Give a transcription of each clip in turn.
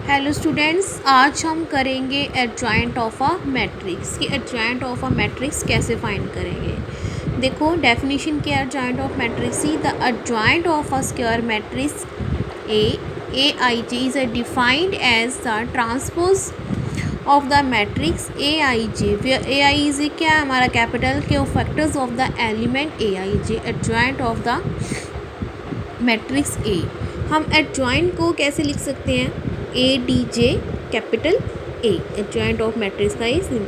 Hello students, आज हम करेंगे एडजॉइंट ऑफ अ मैट्रिक्स कि एडजॉइंट ऑफ अ मैट्रिक्स कैसे फाइंड करेंगे। देखो डेफिनेशन क्या है adjoint of matrix. See the adjoint of a square matrix A I J is defined as the transpose of the matrix A I J, A I J क्या है हमारा capital के factors of the element A I J, adjoint of the matrix A. हम adjoint को कैसे लिख सकते हैं, A D J capital A, adjoint of matrix का ये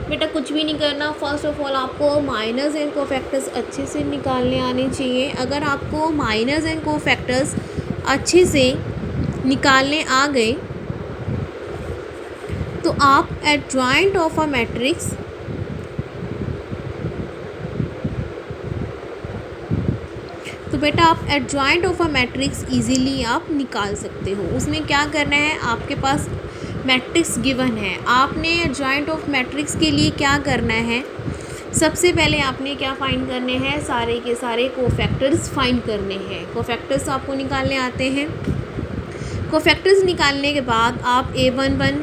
बेटा कुछ भी नहीं करना। फर्स्ट ऑफ ऑल आपको माइनस एंड कोफैक्टर्स अच्छे से निकालने आने चाहिए। अगर आपको माइनस एंड कोफैक्टर्स अच्छे से निकालने आ गए तो आप एडजॉइंट ऑफ अ मैट्रिक्स बेटा आप adjoint of a matrix easily आप निकाल सकते हो। उसमें क्या करना है, आपके पास मैट्रिक्स गिवन है, आपने एडजॉइंट ऑफ मैट्रिक्स के लिए क्या करना है, सबसे पहले आपने क्या फाइंड करने हैं, सारे के सारे कोफैक्टर्स फाइंड करने हैं। कोफैक्टर्स आपको निकालने आते हैं। कोफैक्टर्स निकालने के बाद आप A11,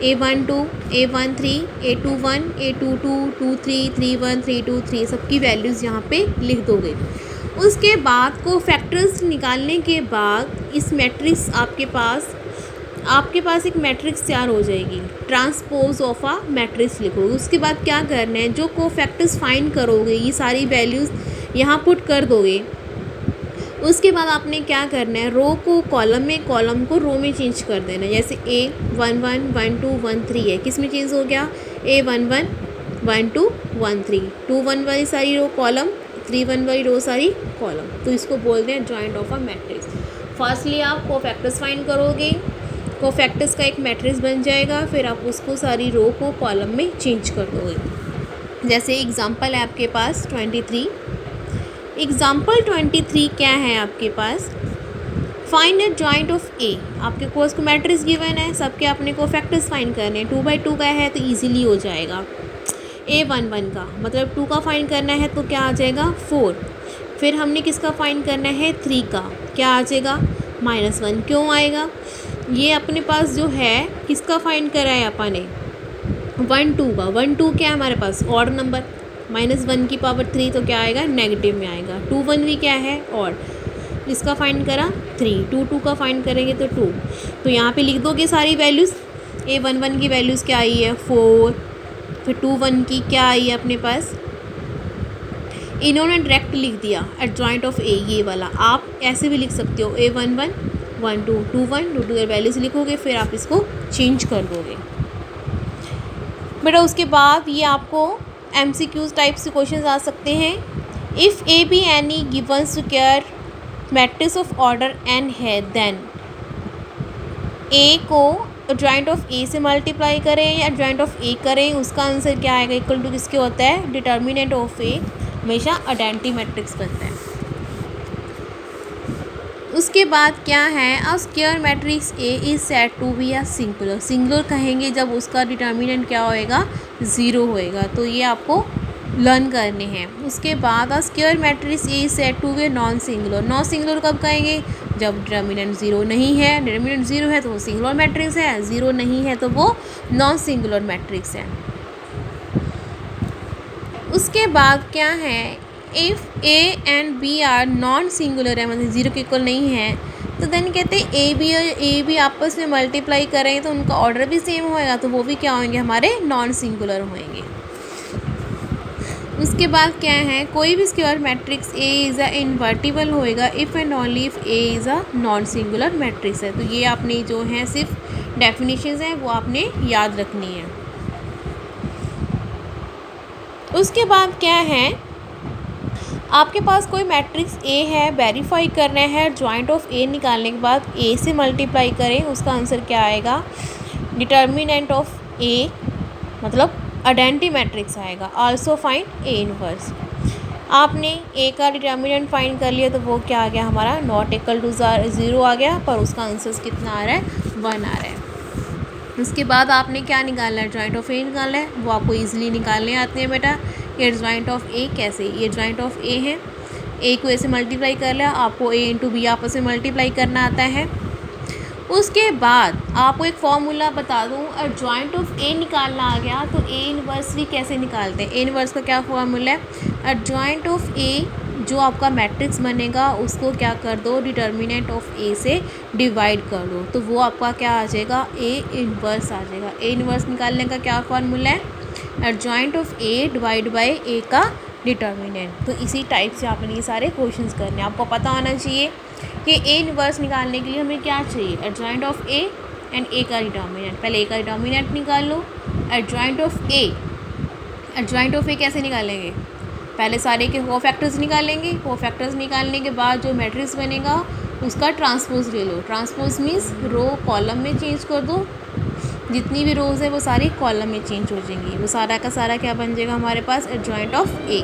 A12, A13, A21, A22, 23, 31, 32, 3 सबकी वैल्यूज़ यहाँ पे लिख दोगे। उसके बाद कोफैक्टर्स निकालने के बाद इस मैट्रिक्स आपके पास एक मैट्रिक्स तैयार हो जाएगी। ट्रांसपोज ऑफ आ मैट्रिक्स लिखोगे। उसके बाद क्या करना है, जो कोफैक्टर्स फाइंड करोगे ये सारी वैल्यूज़ यहाँ पुट कर दोगे। उसके बाद आपने क्या करना है, रो को कॉलम में, कॉलम को रो में चेंज कर देना है। जैसे A11, 12, 13 है, किस में चेंज हो गया, A11, 12, 13, 21 वाली सारी रो कॉलम, 31 वाली रो सारी कॉलम, तो इसको बोलते हैं joint of a matrix. Firstly आप कोफैक्टर्स फाइंड करोगे, कोफैक्टर्स का एक मैट्रिक्स बन जाएगा, फिर आप उसको सारी रो को कॉलम में चेंज कर दोगे। जैसे एग्जांपल है आपके पास 23, एग्जांपल 23 क्या है आपके पास, फाइंड एड जॉइंट ऑफ ए। आपके पास को मैट्रिक्स गिवन है, सबके अपने कोफैक्टर्स फाइंड करने हैं। 2/2 का है तो ईजिली हो जाएगा। A11 का मतलब 2 का फाइंड करना है तो क्या आ जाएगा 4। फिर हमने किसका फाइंड करना है 3 का, क्या आ जाएगा -1। क्यों आएगा, ये अपने पास जो है किसका फाइंड करा है अपन ने 1 2 का। 1 2 क्या है हमारे पास ऑड नंबर, -1 की पावर 3 तो क्या आएगा नेगेटिव में आएगा। 2 1 भी क्या है ऑड, इसका फाइंड करा 3, 2 2 का फाइंड करेंगे तो 2। तो यहाँ पे लिख दोगे सारी वैल्यूज़। A11 की वैल्यूज़ क्या आई है 4, फिर 21 की क्या आई है अपने पास, इन्होंने डायरेक्ट लिख दिया एडजॉइंट ऑफ ए, ये वाला। आप ऐसे भी लिख सकते हो A11, 12, 21, 22 वैल्यूज़ लिखोगे, फिर आप इसको चेंज कर दोगे बेटा। उसके बाद ये आपको MCQs टाइप से क्वेश्चंस आ सकते हैं। If A be any given square matrix of order n है, देन ए को एडजॉइंट ऑफ ए से मल्टीप्लाई करें या एडजॉइंट ऑफ ए करें, उसका आंसर क्या आएगा, इक्वल टू किसके होता है, डिटर्मिनेंट ऑफ ए हमेशा आइडेंटिटी मैट्रिक्स बनता है। उसके बाद क्या है, a square matrix A is said to be a singular. Singular कहेंगे जब उसका डिटर्मिनेंट क्या होएगा 0 होएगा, तो ये आपको लर्न करने हैं। उसके बाद a square matrix A is said to be non singular. Non singular कब कहेंगे, जब डिटर्मिनेंट 0 नहीं है। डिटर्मिनेंट 0 है तो वो सिंगुलर मैट्रिक्स है, 0 नहीं है तो वो नॉन सिंगुलर मैट्रिक्स है। उसके बाद क्या है, if A and B are non singular है, मतलब 0 के इक्वल नहीं है, तो देन कहते हैं ए बी आपस में मल्टीप्लाई करें तो उनका ऑर्डर भी सेम होएगा, तो वो भी क्या होंगे हमारे नॉन सिंगुलर होएंगे। उसके बाद क्या है, कोई भी square matrix A is a invertible होएगा if and only if A is a non singular matrix है। तो ये आपने जो है सिर्फ डेफिनेशंस हैं वो आपने याद रखनी है। उसके बाद क्या है, आपके पास कोई मैट्रिक्स ए है, वेरीफाई करना है, जॉइंट ऑफ ए निकालने के बाद ए से मल्टीप्लाई करें, उसका आंसर क्या आएगा, डिटर्मिनेंट ऑफ ए मतलब आइडेंटिटी मैट्रिक्स आएगा। Also find A inverse. आपने ए का डिटर्मिनेंट फाइंड कर लिया तो वो क्या आ गया हमारा, नॉट इक्वल टू 0 आ गया, पर उसका आंसर कितना आ रहा है 1 आ रहा है। उसके बाद आपने क्या निकालना है, जॉइंट ऑफ ए निकालना है, वो आपको ईजिली निकालने आते हैं बेटा। ये जॉइंट ऑफ ए कैसे, ये जॉइंट ऑफ ए है, ए को ए से मल्टीप्लाई कर लिया, आपको ए इंटू बी आपस में मल्टीप्लाई करना आता है। उसके बाद आपको एक फॉर्मूला बता दूँ, एडजॉइंट ऑफ ए निकालना आ गया तो ए इनवर्स भी कैसे निकालते हैं। ए इनवर्स का क्या फॉर्मूला है, एडजॉइंट ऑफ ए जो आपका मैट्रिक्स बनेगा उसको क्या कर दो, डिटर्मिनेंट ऑफ ए से डिवाइड कर दो, तो वो आपका क्या आ जाएगा, ए इनवर्स आ जाएगा। ए इनवर्स निकालने का क्या फॉर्मूला है, adjoint of A divide by A का डिटर्मिनेंट। तो इसी टाइप से आपने ये सारे क्वेश्चंस करने, आपको पता होना चाहिए कि ए इनवर्स निकालने के लिए हमें क्या चाहिए, adjoint of A and A का डिटर्मिनेंट। पहले ए का डिटर्मिनेंट निकाल लो, adjoint of A. Adjoint of A कैसे निकालेंगे, पहले सारे के को फैक्टर्स निकालेंगे, को फैक्टर्स निकालने के बाद जो मैट्रिक्स बनेगा उसका ट्रांसपोज ले लो। ट्रांसपोज मीन्स रो कॉलम में चेंज कर दो, जितनी भी रोज़ है वो सारी कॉलम में चेंज हो जाएंगी, वो सारा का सारा क्या बन जाएगा हमारे पास, एडजॉइंट ऑफ ए।